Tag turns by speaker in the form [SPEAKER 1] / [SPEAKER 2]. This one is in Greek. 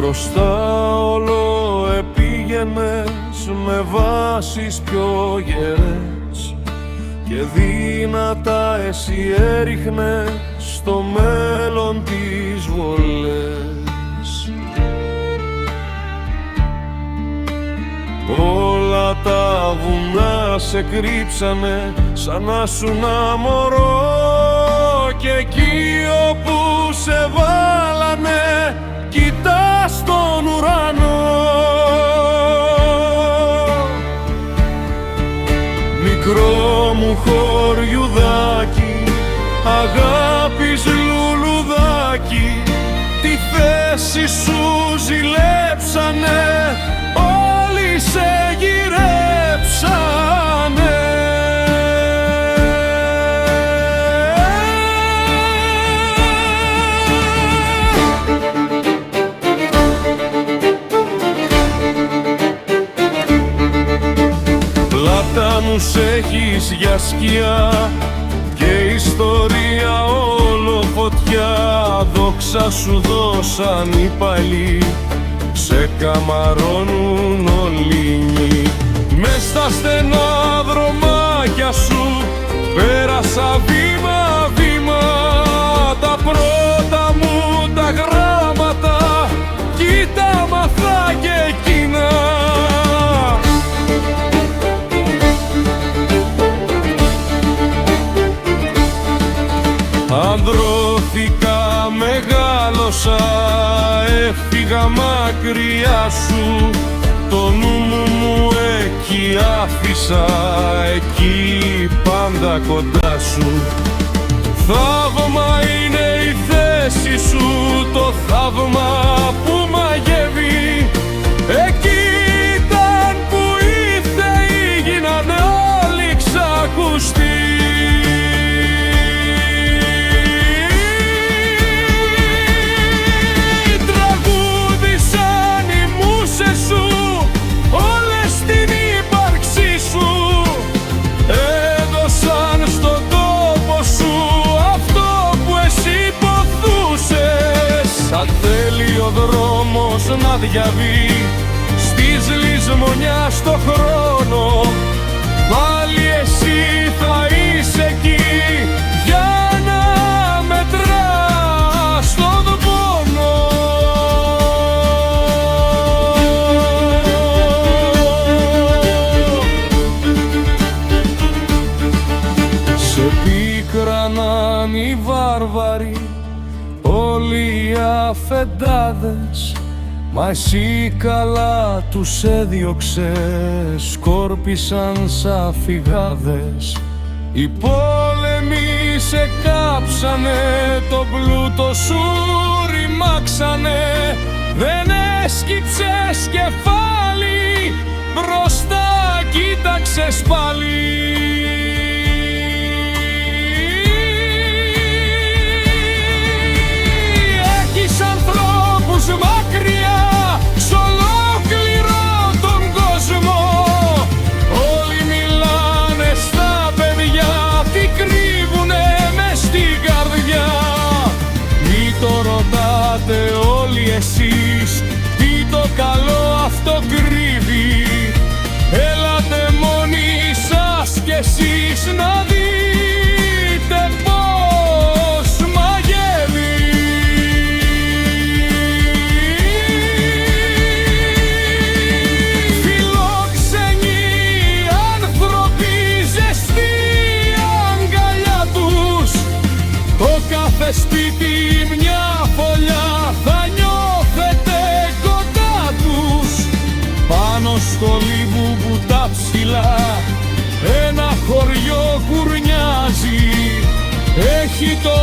[SPEAKER 1] Μπροστά όλο επήγαινες με βάσεις πιο γερές και δυνατά εσύ έριχνες στο μέλλον τις βολές. Όλα τα βουνά σε κρύψανε σαν να σου να μωρώ και εκεί όπου σε βάλανε κοιτάς τον ουρανό. Μικρό μου χωριουδάκι, αγάπης λουλουδάκι, τη θέση σου ζηλέψανε, όλοι σε γυρέψανε. Πλάτανους έχεις για σκιά και ιστορία όλο φωτιά. Δόξα σου δώσαν οι παλιοί, σε καμαρώνουν όλοι οι νοι. Μες στα στενά δρομάκια σου πέρασα βήμα-βήμα, τα πρώτα μου τα γράμματα κοίτα μαθά και εκείνα. Ανδρώθηκα, μεγάλωσα, έφυγα μακριά σου, το νου μου εκεί άφησα, εκεί πάντα κοντά σου. Θαύμα είναι η θέση σου, το θαύμα που μαγεύει, εκεί ήταν που οι θεοί γίνανε όλοι ξακουστοί. Να διαβεί στις λησμονιάς στο χρόνο, πάλι εσύ θα είσαι εκεί για να μετράς τον πόνο. Σε πίκραναν οι βάρβαροι, όλοι οι αφεντάδες, μα εσύ καλά τους έδιωξες, σκόρπισαν σαν φυγάδες. Οι πόλεμοι σε κάψανε, το πλούτο σου ρημάξανε, δεν έσκυψες κεφάλι, μπροστά κοίταξες πάλι. Έχεις ανθρώπους μακριά σ' ολόκληρο τον κόσμο, όλοι μιλάνε στα παιδιά, τι κρύβουνε μες στην καρδιά. Μη το ρωτάτε όλοι εσείς, τι το καλό αυτό κρύβει, έλατε μόνοι σας κι εσείς να δείτε πώς μαγεύει. Σπίτι μια φωλιά θα νιώθετε κοντά τους, πάνω στο λίβου τα ψηλά ένα χωριό κουρνιάζει, έχει το